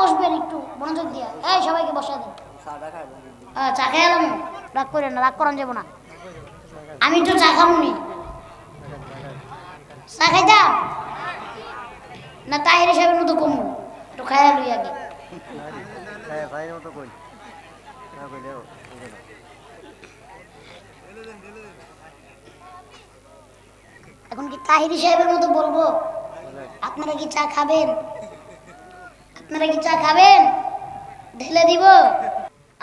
বসবেন একটু মনোযোগ দিয়া। এই সবাইকে বসা দেন। চা খাই এলাম, রাগ করেন না, রাগ করান যাবো না। আমি একটু চা খামুনি, চা খাইতাম না তাহির সাহেবের মতো কমু, একটু খাইয়া লই আগে। এখন কি তাহির সাহেবের মতো বলবো? আপনারা কি চা খাবেন? আপনারা কি চা খাবেন? ঢেলে দিব।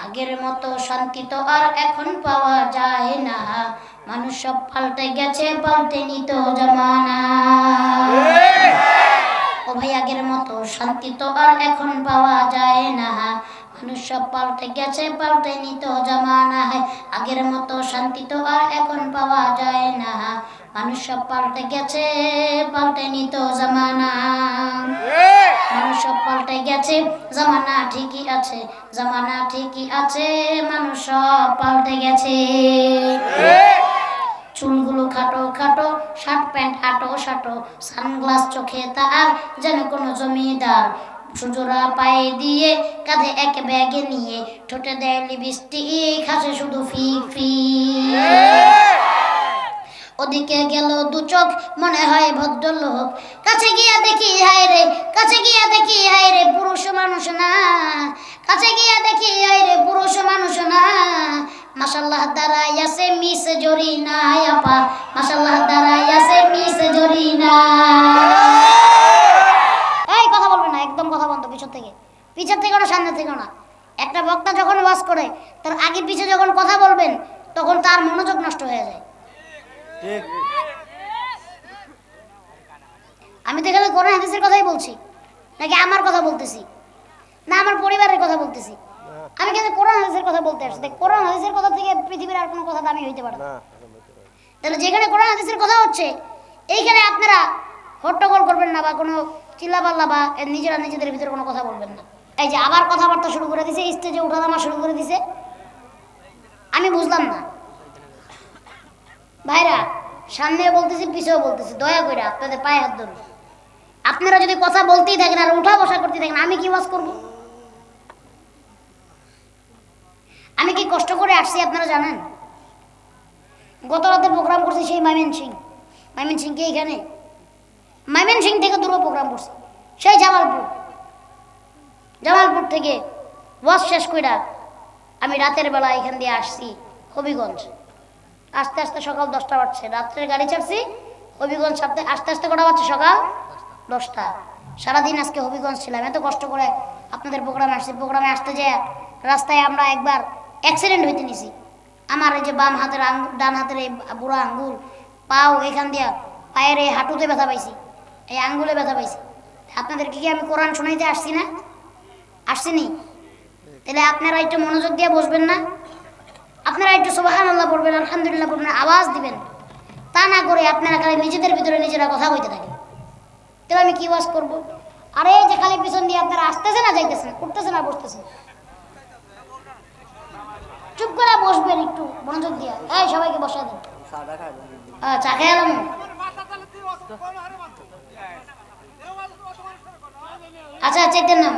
আগের মতো শান্তি তো আর এখন পাওয়া যায় না, মানুষ সব পাল্টে গেছে, পাল্টেনি তো জামানা। ও ভাই আগের মতো শান্তি তো আর এখন পাওয়া যায় না, মানুষ সব পাল্টে গেছে, পাল্টেনি তো জামানা। আগের মতো শান্তি তো আর এখন পাওয়া যায় না, মানুষ সব পাল্টে গেছে, পাল্টেনি তো জামানা। মানুষ সব পাল্টে গেছে, জামানা ঠিকই আছে, জামানা ঠিকই আছে, মানুষ সব পাল্টে গেছে। চুলগুলো খাটো খাটো, শার্ট প্যান্ট আটো সাটো, সানগ্লাস চোখে তার যেন কোনো জমিদার, সুজোড়া পায়ে দিয়ে কাঁধে এক ব্যাগে নিয়ে, ঠোঁটে দেয় লিপস্টিক, হাসে শুধু ফি ফি। ওদিকে গেল দু চোখ, মনে হয় ভদ্রলোক, কাছে গিয়া দেখি হায় রে, কাছে গিয়া দেখি হায় রে, পুরুষ মানুষ না, কাছে গিয়া দেখি হায় রে, পুরুষ মানুষ না। মাশাআল্লাহ দাঁড়াই আছে মিস জরিনা আপা, মাশাআল্লাহ দাঁড়াই আছে মিস জরিনা। এই কথা বলবেন না, একদম কথা বন্ধ। পিছন থেকে, পিছন থেকে না, সামনে থেকে না। একটা বক্তা যখন ওয়াজ করে তার আগে পিছে যখন কথা বলবেন তখন তার মনোযোগ নষ্ট হয়ে যায়। আমি তো এখানে কোরআন হাদিসের কথাই বলছি, নাকি আমার কথা বলতেছি, না আমার পরিবারের কথা বলতেছি? আমি কিন্তু কোরআন হাদিসের কথা বলতে আসছি। কোরআন হাদিসের কথা থেকে পৃথিবীর আর কোনো কথা দামি হইতে পারে না। তাহলে যেখানে কোরআন হাদিসের কথা হচ্ছে এইখানে আপনারা হট্টগোল করবেন না, বা কোনো চিল্লাপাল্লা বা নিজেরা নিজেদের ভিতরে কোনো কথা বলবেন না। এই যে আবার কথাবার্তা শুরু করে দিছে, স্টেজে উঠানামা শুরু করে দিছে, আমি বুঝলাম না। ভাইরা সামনেও বলতেছি, পিছেও বলতেছি, দয়া করে আপনাদের পায়ে হাত ধরুন। আপনারা যদি কথা বলতেই থাকেন আর উঠা বসা করতে থাকেন, আমি কি ওয়াজ করব? আমি কি কষ্ট করে আসছি আপনারা জানেন? গত রাতে প্রোগ্রাম করছি সেই ময়মনসিং কি এখানে? ময়মনসিং থেকে দূরে প্রোগ্রাম করছি, সেই জামালপুর থেকে ওয়াজ শেষ কইরা আমি রাতের বেলা এখান দিয়ে আসছি হবিগঞ্জ। আস্তে আস্তে সকাল 10টা বাজছে, রাত্রের গাড়ি ছাড়ছি হবিগঞ্জ। আস্তে আস্তে কটা বাজছে? সকাল 10টা। সারাদিন আজকে হবিগঞ্জ ছিলাম, এত কষ্ট করে আপনাদের প্রোগ্রামে আসছি। প্রোগ্রামে আসতে যায় রাস্তায় আমরা একবার অ্যাক্সিডেন্ট হইতে নিছি। আমার এই যে বাম হাতের ডান হাতের এই বুড়া আঙ্গুল, পাও এখান দিয়া, পায়ের এই হাঁটুতে ব্যথা পাইছি, এই আঙ্গুলে ব্যথা পাইছি। আপনাদেরকে কি আমি কোরআন শোনাইতে আসছি না? আসছিনি? তাহলে আপনারা একটু মনোযোগ দিয়ে বসবেন না? আপনারা একটু সুবহানাল্লাহ পড়বেন, আলহামদুলিল্লাহ পড়বেন, আওয়াজ দিবেন। তা না করে আপনারা খালি নিজেদের ভিতরে নিজেরা কথা কইতে থাকেন, তাহলে আমি কি ওয়াজ করব? আরে যে খালি পিছন দিয়ে আপনারা আসতেছেন না যাইতেছেন, উঠতেছেন আর বসতেছেন। চুপ করে বসবেন একটু মনোযোগ দিয়ে। এই সবাইকে বসা দেন। চা খাই এলাম। আচ্ছা চেতেন না,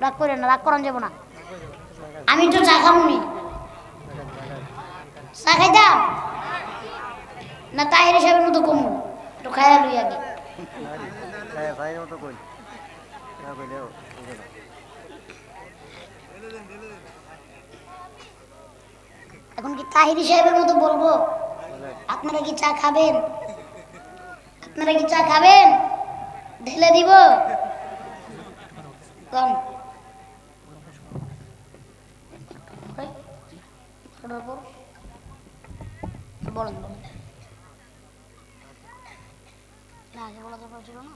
রাগ করেন না, রাগ করান যাবো না। আমি একটু চা খামুনি, চা খাইতাম না তাহির সাহেবের মতো কমু, একটু খাইয়া লই আগে। এখন কি তাহির সাহেবের মতো বলবো? আপনারা কি চা খাবেন? আপনারা কি চা খাবেন? ঢেলে দিব। বলেন বলেন। না আগে বলা দরকার ছিল না।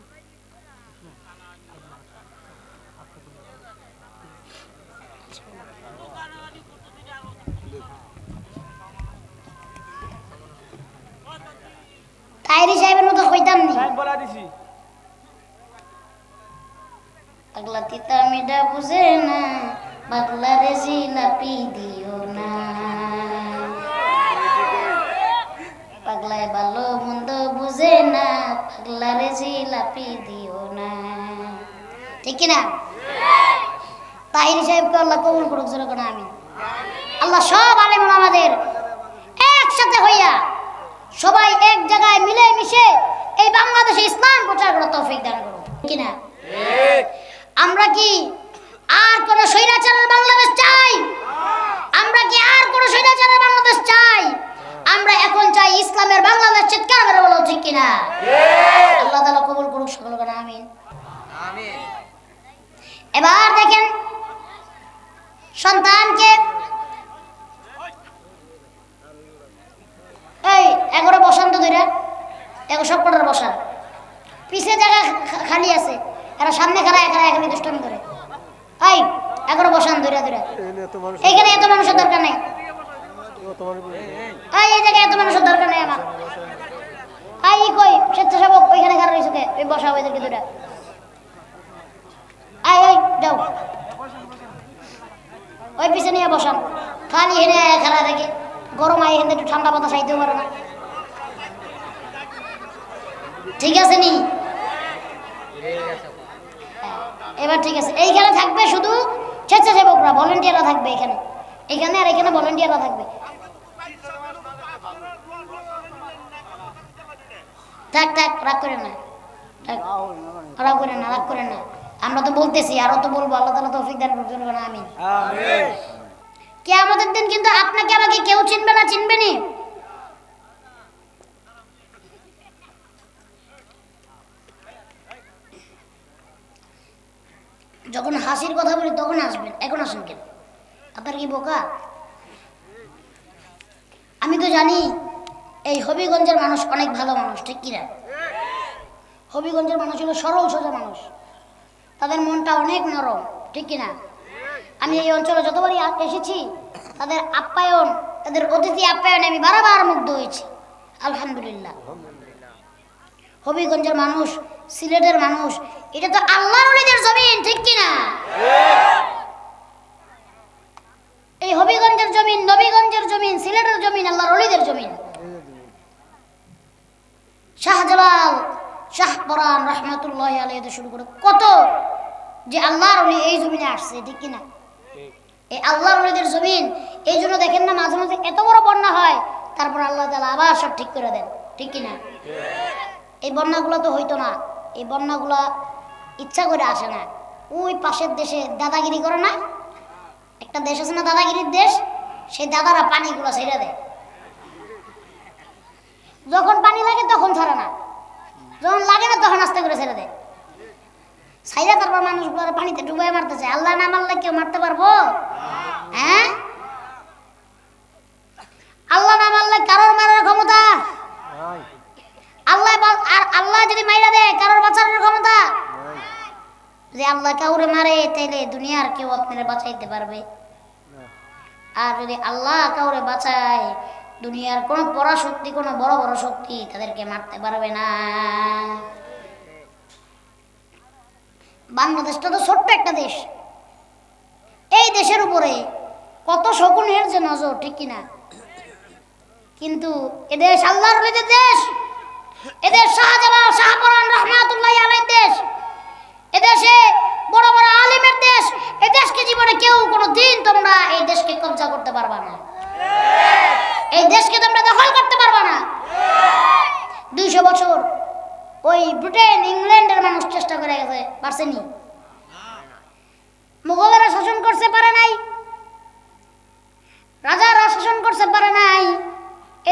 তাহিরি সাহেবের মতো কইতাম নি। পাগলা তিতা মিঠা বুঝে না, পাগলা রে জিলাপি দিও না, পাগলায় ভালো মন্দ বুঝে না, পাগলা রে জিলাপি দিও না। ঠিক কিনা? তাহির সাহেবকে আল্লাহ কবুল করুক, জোরে কোন আমিন। আল্লাহ সব আলেম ওলামাদের একসাথে হইয়া সবাই এক জায়গায় মিলে মিশে এই বাংলাদেশে ইসলাম প্রচার করার তৌফিক দান করুন, কিনা? আমরা কি আর কোন স্বৈরাচারের বাংলাদেশ চাই? আমরা কি আর কোন স্বৈরাচারের বাংলাদেশ চাই? আমরা এখন চাই ইসলামের বাংলাদেশ। চিৎকার করে বলো ঠিক কিনা? আল্লাহ তাআলা কবুল করুক, সকলকে আমিন। এবার দেখেন সন্তানকে এই এগারো বসান্ত ধরে সব কটার বসা, পিছে জায়গা খালি আছে, এরা সামনে খারাপ, এরা এখানে দুষ্টামি করে। এই এগারো বসান ধরে ধরে, এইখানে এত মানুষের দরকার নেই। এই জায়গায় এত মানুষের দরকার নেই আমার। এই কই স্বেচ্ছাসেবক ওইখানে খারাপ রয়েছে, ওই বসা ওইদেরকে ধরে। এই যাও ওই পিছে নিয়ে বসান, খালি হেনে খারাপ দেখে গরম আই হেন একটু ঠান্ডা বাতাস আইতেও পারে না। ঠিক আছে নি? এবার ঠিক আছে। এইখানে থাকবে শুধু স্বেচ্ছাসেবকরা, ভলেন্টিয়াররা থাকবে এখানে, এখানে আর এখানে ভলেন্টিয়াররা থাকবে। থাক থাক, রাগ করেন না, রাগ করেন না, রাগ করেন না। আমরা তো বলতেছি, আরো তো বলবো। আল্লাহ তাআলা তৌফিক দান করুন, আমিন। কিয়ামতের দিন কিন্তু আপনাকে আমাকে কেউ চিনবে না, চিনবে নি? যখন হাসির কথা বলি তখন আসবেন, এখন আসেন কেন? আপনার কি বোকা? আমি তো জানি এই হবিগঞ্জের মানুষ অনেক ভালো মানুষ, ঠিক কিনা? হবিগঞ্জের মানুষ হলো সরল সোজা মানুষ, তাদের মনটা অনেক নরম, ঠিক কিনা? আমি এই অঞ্চলে যতবারই এসেছি তাদের আপ্যায়ন, তাদের অতিথি আপ্যায়নে আমি বারবার মুগ্ধ হয়েছি, আলহামদুলিল্লাহ। হবিগঞ্জের মানুষ, সিলেটের মানুষ, এটা তো আল্লাহর ওলিদের জমিন, ঠিক কিনা? এই হবিগঞ্জের জমিন, নবীগঞ্জের জমিন, সিলেটের জমিন আল্লাহর ওলিদের জমিন। শাহজালাল, শাহপরান রহমাতুল্লাহি আলাইহি শুরু করে কত যে আল্লাহর ওলি এই জমিনে আসছে, ঠিক কিনা? এই আল্লাহর ওলিদের জমিন। এই জন্য দেখেন না মাঝে মাঝে এত বড় বন্যা হয়, তারপর আল্লাহ তাআলা আবার সব ঠিক করে দেন, ঠিক কিনা? এই বন্যাগুলো তো হইতো না, এই বন্যাগুলা ইচ্ছা করে আসে না। ওই পাশের দেশে দাদাগিরি করে না, একটা দেশ আছে না দাদাগিরির দেশ, সেই দাদারা পানিগুলো ছেড়ে দেয়। যখন পানি লাগে তখন ছাড়ে না, যখন লাগে না তখন আস্তে করে ছেড়ে দেয়। ছাইরা তারপর মানুষগুলো পানিতে ডুবাই মারতে চায়। আল্লাহ না মারলে কেউ মারতে পারবো? হ্যাঁ, আল্লাহ না মারলে কারোর মারার ক্ষমতা? আল্লাহ যদি মাইরা দেয় কারোর বাঁচানোর ক্ষমতা? যে আল্লাহ কাউরে মারে তাইলে দুনিয়ার কেউ আপনারা বাঁচাইতে পারবে? আর যদি আল্লাহ কাউরে বাঁচায়, দুনিয়ার কোন পরাশক্তি, কোন বড় বড় শক্তি তাদেরকে মারতে পারবে না। বাংলাদেশটা তো ছোট্ট একটা দেশ, এই দেশের উপরে কত শকুনের যে নজর, ঠিক কিনা? কিন্তু এদেশ আল্লাহর ওলিদের দেশ, এদেশ শাহজালাল, শাহপরান রহমাতুল্লাহি আলাইহির দেশ, এদেশে বড় বড় আলিমের দেশ। এই দেশকে জীবনে কেউ কোনোদিন তোমরা এই দেশকে কব্জা করতে পারবা না, এই দেশকে তোমরা দখল করতে পারবা না। 200 বছর ওই ব্রিটেন, ইংল্যান্ডের মানুষ চেষ্টা করে গেছে, পারছেনি? মুঘলেরা শাসন করতে পারে নাই, রাজারা শাসন করতে পারে নাই,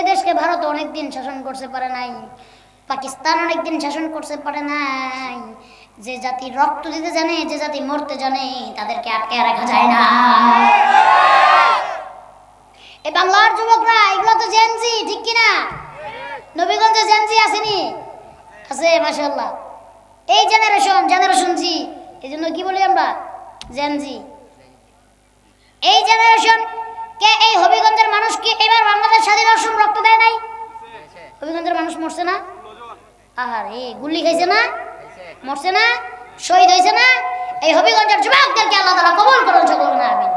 এদেশকে ভারত অনেকদিন শাসন করতে পারে নাই, পাকিস্তান অনেকদিন শাসন করতে পারে নাই। যে জাতি রক্ত দিতে জানে, যে জাতি মরতে জানে, তাদেরকে আটকে রাখা যায় না। এই বাংলার যুবকরা এগুলো তো জেনজি, ঠিক কিনা? নবীগঞ্জে জেনজি আসেনি? আছে, মাশাআল্লাহ। এই জেনারেশন জি, এই জন্য কি বলি আমরা? জেনজি। এই জেনারেশন কে এই হবিগঞ্জের মানুষ কি এবার বাংলাদেশ স্বাধীনের সময় রক্ত দেয় নাই? হবিগঞ্জের মানুষ মরছে না? আহারে, গুলি খাইছে না? মরছে না? শহীদ হয়েছে না? এই হবিগঞ্জের যুবকদেরকে আল্লাহ তাআলা কবুল করুন, সকলে আমিন।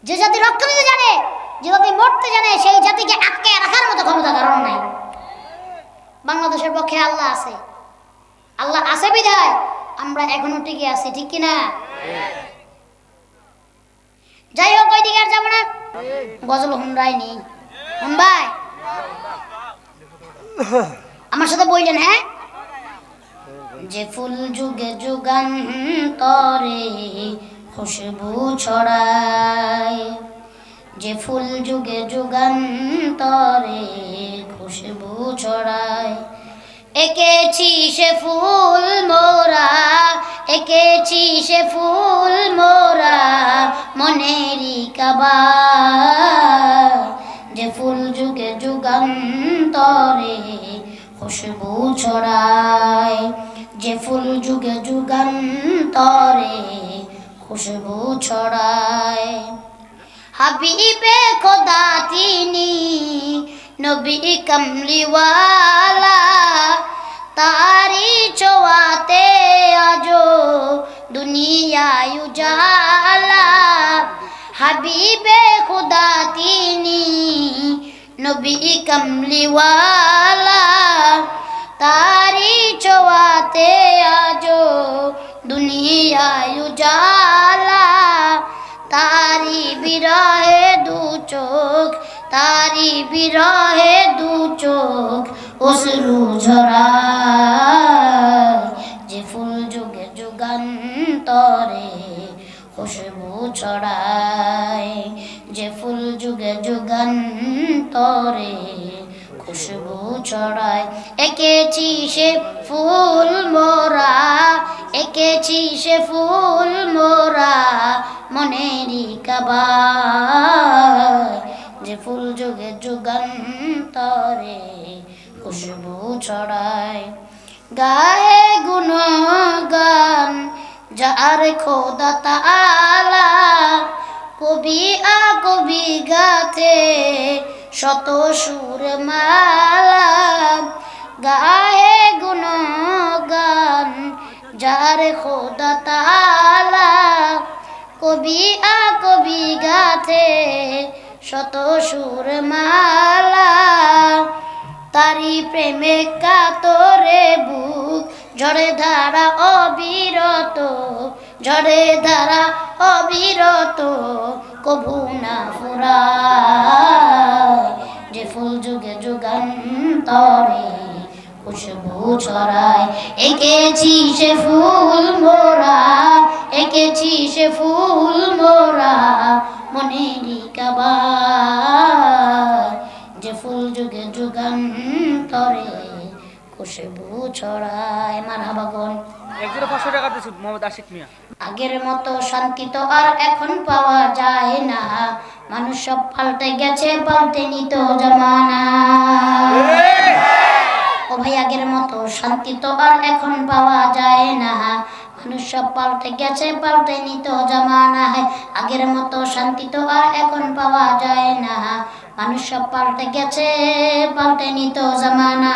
যে জাতি রক্ত দিতে জানে, যে জাতি মরতে জানে, সেই জাতিকে আটকে রাখার মতো ক্ষমতা কারণ নাই। বাংলাদেশের পক্ষে আল্লাহ আছে, আল্লাহ আছে বিধায় আমরা এখনো টিকে আছি, ঠিক কিনা? যাই হোক, ওই দিকে আর যাবো না, গজল হুমরাইনি। হুমবাই আমার সাথে বললেন, হ্যাঁ? যে ফুল যুগে যুগান্তরে খুশবু ছড়ায়, যে ফুল যুগে যুগান্তরে খুশবু ছড়ায়, এঁকেছি সে ফুল মোরা, এঁকেছি সে ফুল মোরা মনেরই কাবায়, যে ফুল যুগে যুগান্তরে খুশবু ছড়ায়, যে ফুল যুগে যুগান্তরে খুশবু ছড়ায়। হাবিবে খোদা তিনি নবী কমলিওয়ালা, তারি ছোঁয়াতে আজো দুনিয়ায় উজালা। হাবিবে খোদা তিনি নবী কমলিওয়ালা, তারি ছোঁয়াতে আজো দুনিয়ায় উজালা। তারি বিরহে দু চোখ, তারি বিরহে দু চোখ অশ্রু ঝরায়, যে ফুল যুগে যুগান্তরে খুশবু ছড়ায়, যে ফুল যুগে যুগান্তরে খুশবু ছড়ায়। এঁকেছি সে ফুল মোরা, এঁকেছি সে ফুল মোরা মনেরই কাবায়, যে ফুল যুগে যুগান্তরে খুশবু ছড়ায়। গায়ে গুণগান যার খোদা তাআলা, কবি আ কবি গাতে শত সুর মালা। গায়ে গুণগান যার খোদা তাআলা, কবি আ কবি গাতে শত সুর মালা। তারি প্রেমে কাতরে বুক ঝরে ধারা অবিরত, ঝরে ধারা অবিরত কভু না ফুরায়, যে ফুল যুগে যুগান্তরে খুশবু ছড়ায়। এঁকেছি সে ফুল মোরা, এঁকেছি সে ফুল মোরা মনেরই কাবায়, যে ফুল যুগে যুগান্তরে খুশবু ছড়ায়। মারহাবা গোন। 500 টাকা দিছি মোহাম্মদ আশিক মিয়া। আগের মতো শান্তি তো আর এখন পাওয়া যায় না, মানুষ সব পাল্টে গেছে, পাল্টেনি তো জামানা। ও ভাই, আগের মতো শান্তি তো আর এখন পাওয়া যায় না, মানুষ সব পাল্টে গেছে, পাল্টেনি তো জামানা। আগের মতো শান্তি তো আর এখন পাওয়া যায় না, মানুষ সব পাল্টে গেছে, পাল্টেনি তো জামানা।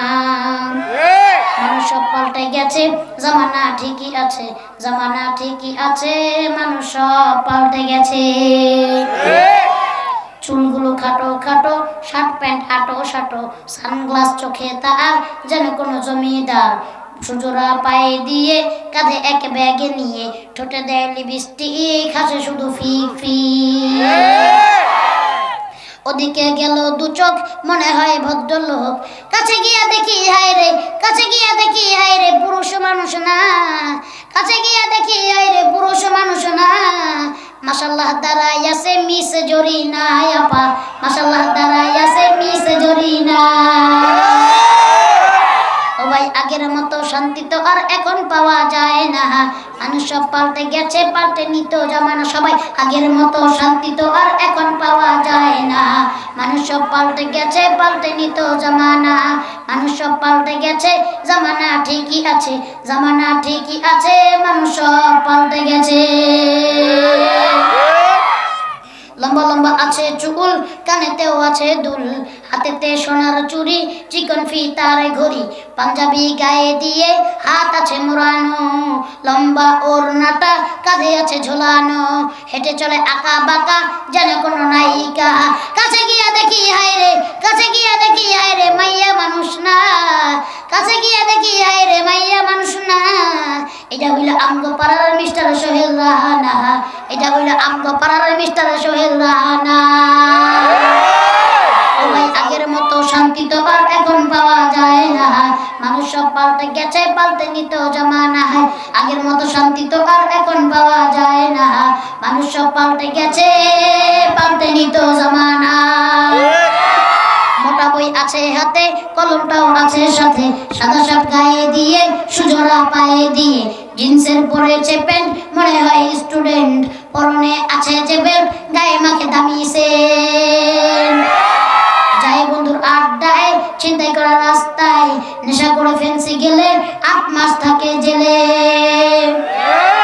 মানুষ সব পাল্টে গেছে, জামানা ঠিকই আছে, জামানা ঠিকই আছে, মানুষ সব পাল্টে গেছে। চুলগুলো খাটো খাটো, শার্ট প্যান্ট আটো সাটো, সানগ্লাস চোখে তার যেন কোনো জমিদার, সুজোড়া পায়ে দিয়ে কাঁধে এক ব্যাগে নিয়ে, ঠোঁটে দেয় লিপস্টিক, হাসে শুধু ফি ফি। ওদিকে গেল দু চোখ, মনে হয় ভদ্রলোক, কাছে গিয়া দেখি হায় রে, কাছে গিয়া দেখি হায় রে পুরুষ মানুষ না, কাছে গিয়া দেখি হায় রে পুরুষ মানুষ না। মাশাআল্লাহ দাঁড়াই আছে মিস জরিনা আপা, মাশাআল্লাহ দাঁড়াই আছে মিস জরিনা। ও ভাই, আগের মতো শান্তি তো আর এখন পাওয়া যায় না, মানুষ সব পাল্টে গেছে, পাল্টেনি তো জামানা। সবাই, আগের মতো শান্তি তো আর এখন পাওয়া যায় না, মানুষ সব পাল্টে গেছে, পাল্টেনি তো জামানা। মানুষ সব পাল্টে গেছে, জামানা ঠিকই আছে, জামানা ঠিকই আছে, মানুষ সব পাল্টে গেছে। লম্বা লম্বা আছে চুল, কানেতেও আছে দুল, হাতেতে সোনার চুড়ি চিকন ফিতার ঘড়ি পাঞ্জাবি গায়ে দিয়ে হাত আছে মোড়ানো লম্বা ওড়নাটা কাঁধে আছে ঝোলানো হেঁটে চলে আঁকা বাঁকা যেন কোনো নায়িকা কাছে গিয়া দেখি হায় রে কাছে গিয়া দেখি হায় রে মাইয়া মানুষ না কাছে গিয়া দেখি হায় রে মাইয়া মানুষ না এটা হইল আমগো পাড়ার মিস্টার সোহেল রানা এটা হইল আমগো পাড়ার মিস্টার সোহেল রানা ও ভাই আগের মতো শান্তি তো আর এখন পাওয়া যায় না মানুষ সব পাল্টে গেছে পাল্টে নিত জামানা আগের মতো শান্তি তো আর এখন পাওয়া যায় না মানুষ সব পাল্টে গেছে পাল্টে নিত জামানা মোটা বই আছে হাতে কলমটাও আছে সাথে সাদা শার্ট গায়ে দিয়ে সুজোড়া পায়ে দিয়ে জিন্সের পরেছে প্যান্ট মনে হয় স্টুডেন্ট পরনে আছে যে বেল্ট গায়ে মাখে দামি সেন্ট যায় বন্ধুর আড্ডায় চিন্তাই করা রাস্তায় নেশা করে ফেন্সি গেলে 8 মাস থাকে জেলে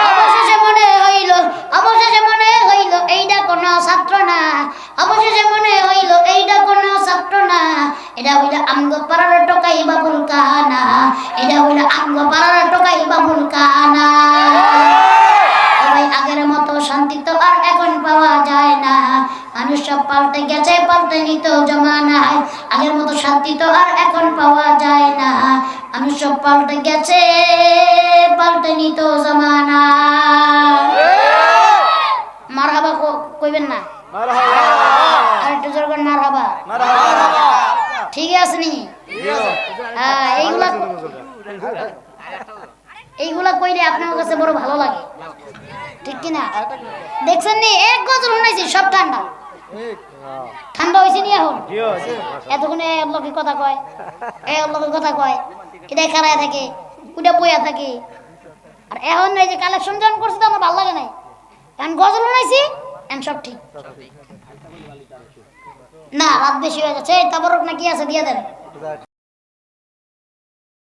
অবশেষে মনে হইল এইটা কোনো ছাত্র না অবশেষে মনে হইল এইটা কোনো ছাত্র না এটা হইল আমগো পাড়ার টোকাই বাবুল কানা এটা হইল আমগো পাড়ার টোকাই বাবুল কানা আগের মতো শান্তি তো আর এখন পাওয়া যায় না মানুষ সব পাল্টে গেছে পাল্টে নিত জমানায় আগের মতো শান্তি তো আর এখন পাওয়া যায় না মানুষ সব পাল্টে গেছে পাল্টে নিত জমানা মারহাবা কইবেন না আর একটু জোর করে মারহাবা ঠিক আছে নি হ্যাঁ এইগুলা কইলে আপনার কাছে বড় ভালো লাগে ঠিক কিনা দেখছেন নি এক গজল শুনাইছি সব ঠান্ডা ঠান্ডা হয়েছে নি এখন এতক্ষণে লোকের কথা কয় লোকের কথা কয় এটা খারায় থাকে ওটা বইয়া থাকে আর এখন এই যে কালেকশন যখন করছি তো আমার ভালো লাগে নাই এখন গজল শুনাইছি এখন সব ঠিক না রাত বেশি হয়ে যাচ্ছে তারপর না কি আছে দিয়ে দেন